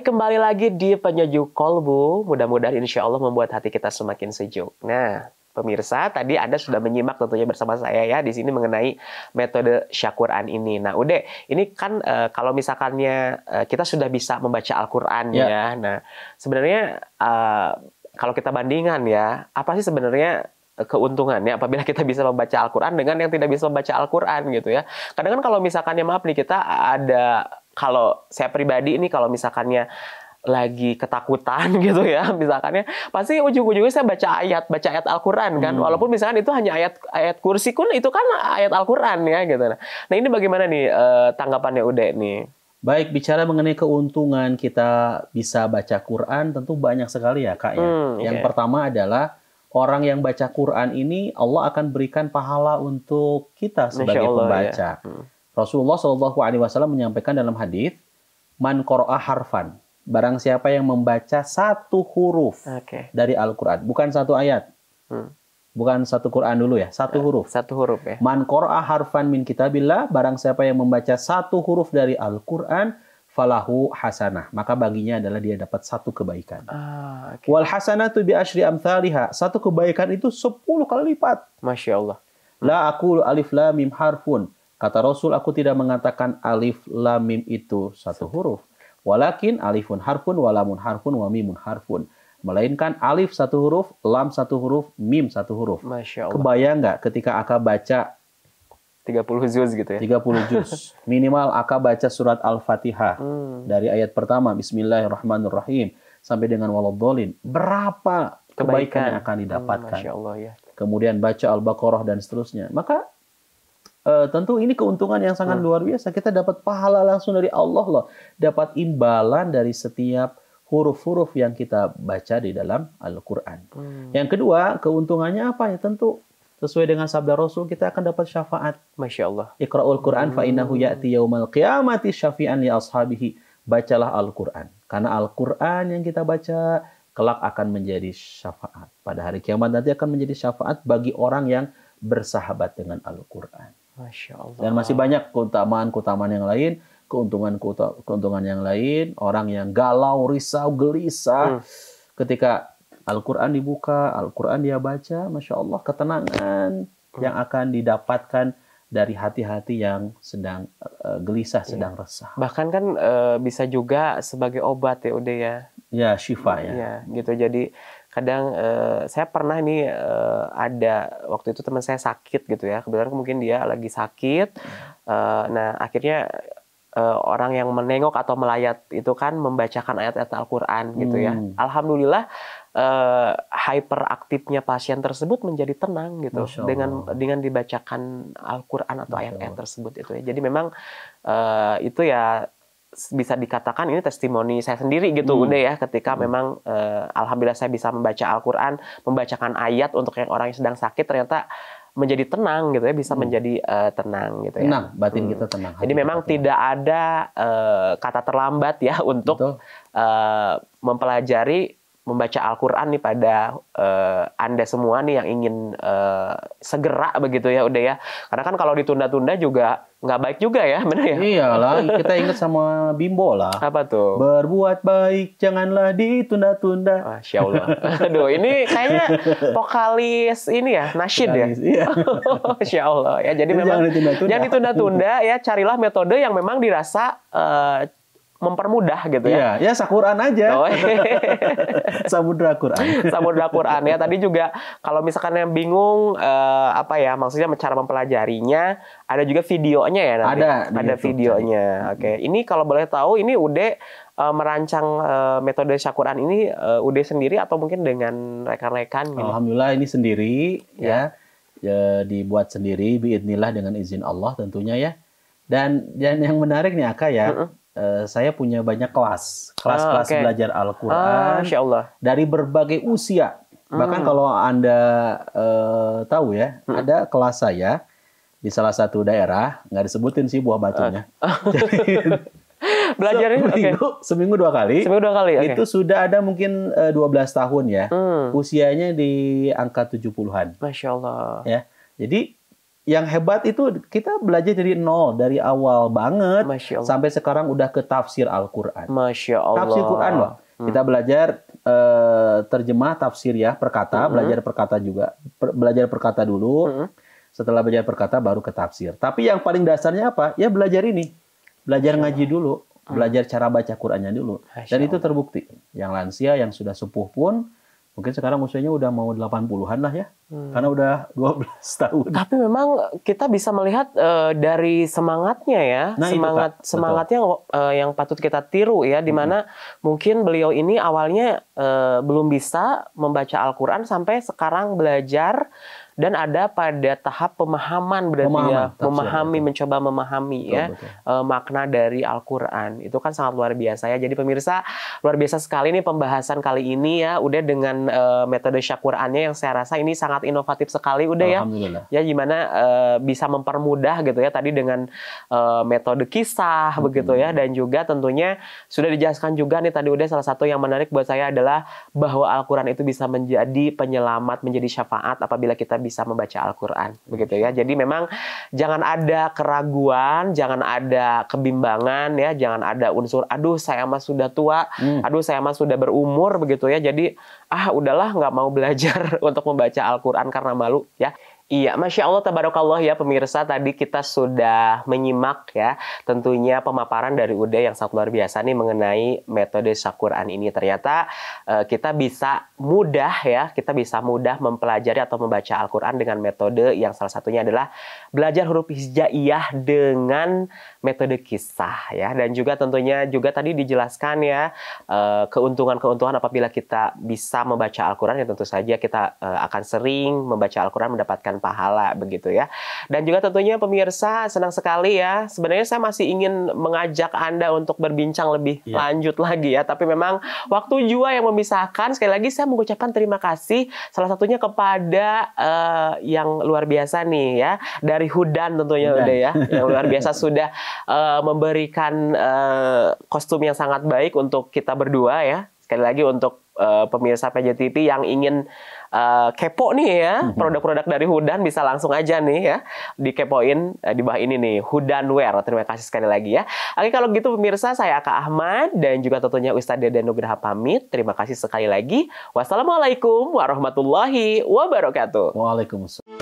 kembali lagi di Penyejuk Kolbu. Mudah-mudahan insya Allah membuat hati kita semakin sejuk. Nah, pemirsa, tadi Anda sudah menyimak tentunya bersama saya ya di sini mengenai metode Syaquran ini. Nah, Ude, ini kan kalau misalkannya kita sudah bisa membaca Al-Quran ya. Nah, sebenarnya kalau kita bandingkan ya, apa sih sebenarnya keuntungannya apabila kita bisa membaca Al-Quran dengan yang tidak bisa membaca Al-Quran gitu ya. Kadang kan kalau misalkannya maaf nih kita ada, kalau saya pribadi ini kalau misalkannya lagi ketakutan gitu ya, misalkannya pasti ujung-ujungnya saya baca ayat Al-Quran kan, walaupun misalkan itu hanya ayat kursi pun itu kan ayat Al-Quran ya gitu. Nah ini bagaimana nih tanggapannya Ude nih? Baik, bicara mengenai keuntungan kita bisa baca Quran tentu banyak sekali ya Kak ya. Yang pertama adalah orang yang baca Quran ini Allah akan berikan pahala untuk kita sebagai pembaca. Ya. Rasulullah SAW menyampaikan dalam hadis, man qara'a harfan, barang siapa yang membaca satu huruf dari Al-Quran, bukan satu ayat, bukan satu Quran dulu ya, satu huruf. Satu huruf ya. Man qara'a harfan min kitabillah, barang siapa yang membaca satu huruf dari Al-Quran, falahu hasanah, maka baginya adalah dia dapat satu kebaikan. Wal hasanatu bi asyri amthaliha, satu kebaikan itu 10 kali lipat. Masya Allah. La aqulu alif lam mim harfun. Kata Rasul, aku tidak mengatakan alif lam mim itu satu huruf. Walakin alifun harfun, walamun harfun, wa mimun harfun. Melainkan alif satu huruf, lam satu huruf, mim satu huruf. Masya Allah. Kebayang nggak ketika Aka baca 30 juz gitu ya? 30 juz. Minimal Aka baca surat Al-Fatihah. Dari ayat pertama, Bismillahirrahmanirrahim, sampai dengan waladhdallin. Berapa kebaikan yang akan didapatkan? Masya Allah ya. Kemudian baca Al-Baqarah dan seterusnya. Maka tentu ini keuntungan yang sangat luar biasa. Kita dapat pahala langsung dari Allah loh. Dapat imbalan dari setiap huruf-huruf yang kita baca di dalam Al-Quran. Yang kedua, keuntungannya apa ya? Tentu sesuai dengan sabda Rasul, kita akan dapat syafaat. Masya Allah. Iqra'ul Quran fa innahu ya'ti yaumal qiyamati syafi'an li ashabihi. Bacalah Al-Quran. Karena Al-Quran yang kita baca kelak akan menjadi syafaat. Pada hari kiamat nanti akan menjadi syafaat bagi orang yang bersahabat dengan Al-Quran. Masya Allah. Dan masih banyak keutamaan yang lain, keuntungan yang lain, orang yang galau, risau, gelisah, ketika Al-Quran dibuka, Al-Quran dia baca, Masya Allah, ketenangan yang akan didapatkan dari hati-hati yang sedang gelisah, sedang resah. Bahkan kan bisa juga sebagai obat ya udah ya. Ya, syifa ya. Ya, gitu. Jadi kadang saya pernah nih ada waktu itu teman saya sakit gitu ya. Kebetulan mungkin dia lagi sakit. Nah, akhirnya orang yang menengok atau melayat itu kan membacakan ayat-ayat Al-Quran gitu ya. Alhamdulillah hyperaktifnya pasien tersebut menjadi tenang gitu dengan dibacakan Al-Quran atau ayat-ayat tersebut itu ya. Jadi memang itu ya bisa dikatakan ini testimoni saya sendiri gitu udah ya, ketika memang alhamdulillah saya bisa membaca Al-Quran, membacakan ayat untuk yang orang yang sedang sakit, ternyata menjadi tenang gitu ya, bisa menjadi tenang gitu ya. Tenang, batin kita tenang. Jadi memang tidak ada kata terlambat ya untuk mempelajari membaca Al-Quran nih pada Anda semua nih yang ingin segera begitu ya udah ya. Karena kan kalau ditunda-tunda juga nggak baik juga ya, benar ya? Iyalah, kita ingat sama Bimbo lah. Apa tuh? Berbuat baik, janganlah ditunda-tunda. Masya Allah. Aduh, ini kayaknya vokalis ini ya, nasyid ya? Iya. Masya Allah. Ya, jadi memang jangan ditunda-tunda ya, carilah metode yang memang dirasa mempermudah gitu ya. Iya, ya Quran aja. Samudra Quran. Samudra Quran ya. Tadi juga kalau misalkan yang bingung apa ya, maksudnya cara mempelajarinya, ada juga videonya ya nanti. Ada videonya. Oke. Ini kalau boleh tahu ini Ude merancang metode Syaquran ini Ude sendiri atau mungkin dengan rekan-rekan gitu? Alhamdulillah ini sendiri ya. Dibuat sendiri biidznillah dengan izin Allah tentunya ya. Dan yang menarik nih Aka ya. Saya punya banyak kelas belajar Al-Quran dari berbagai usia. Bahkan kalau Anda tahu ya, ada kelas saya di salah satu daerah, nggak disebutin sih buah batunya. Belajarnya seminggu 2 kali. Seminggu 2 kali. Itu sudah ada mungkin 12 tahun ya. Usianya di angka 70-an. Masya Allah. Ya. Jadi yang hebat itu kita belajar dari nol, dari awal banget sampai sekarang udah ke tafsir Al-Qur'an. Masya Allah. Tafsir Quran loh. Kita belajar terjemah tafsir ya, perkata, belajar perkata juga. Belajar perkata dulu. Setelah belajar perkata baru ke tafsir. Tapi yang paling dasarnya apa? Ya belajar ini. Belajar ngaji dulu. Belajar cara baca Qur'annya dulu. Dan itu terbukti. Yang lansia, yang sudah sepuh pun mungkin sekarang usianya udah mau 80-an lah ya. Karena udah 12 tahun. Tapi memang kita bisa melihat dari semangatnya ya. Nah, semangatnya yang patut kita tiru ya. Dimana mungkin beliau ini awalnya belum bisa membaca Al-Quran sampai sekarang belajar. Dan ada pada tahap pemahaman berarti memahami, mencoba memahami makna dari Al-Quran. Itu kan sangat luar biasa ya. Jadi pemirsa, luar biasa sekali nih pembahasan kali ini ya. Udah dengan metode Syaqurannya yang saya rasa ini sangat inovatif sekali udah ya. Ya gimana bisa mempermudah gitu ya tadi dengan metode kisah begitu ya. Dan juga tentunya sudah dijelaskan juga nih tadi udah salah satu yang menarik buat saya adalah bahwa Al-Quran itu bisa menjadi penyelamat, menjadi syafaat apabila kita bisa membaca Al-Quran, begitu ya. Jadi memang jangan ada keraguan, jangan ada kebimbangan ya, jangan ada unsur aduh saya mah sudah tua, aduh saya mah sudah berumur begitu ya. Jadi udahlah nggak mau belajar untuk membaca Al-Quran karena malu ya. Iya, Masya Allah, tabarakallah ya pemirsa, tadi kita sudah menyimak ya tentunya pemaparan dari Ude yang sangat luar biasa nih mengenai metode Syaquran ini. Ternyata kita bisa mudah ya, kita bisa mudah mempelajari atau membaca Al-Quran dengan metode yang salah satunya adalah belajar huruf hijaiyah dengan metode kisah ya. Dan juga tentunya juga tadi dijelaskan ya keuntungan-keuntungan apabila kita bisa membaca Al-Quran ya tentu saja kita akan sering membaca Al-Quran mendapatkan pahala begitu ya. Dan juga tentunya pemirsa senang sekali ya. Sebenarnya saya masih ingin mengajak Anda untuk berbincang lebih lanjut lagi ya. Tapi memang waktu jua yang memisahkan. Sekali lagi saya mengucapkan terima kasih salah satunya kepada yang luar biasa nih ya. Dari Hudan tentunya udah ya. Yang luar biasa sudah memberikan kostum yang sangat baik untuk kita berdua ya. Sekali lagi untuk pemirsa PJTV yang ingin kepo nih ya produk-produk dari Hudan bisa langsung aja nih ya dikepoin di bawah ini nih Hudanwear. Terima kasih sekali lagi ya. Oke kalau gitu pemirsa, saya Kak Ahmad dan juga tentunya Ustadz Deden Nugraha pamit. Terima kasih sekali lagi. Wassalamualaikum warahmatullahi wabarakatuh. Waalaikumsalam.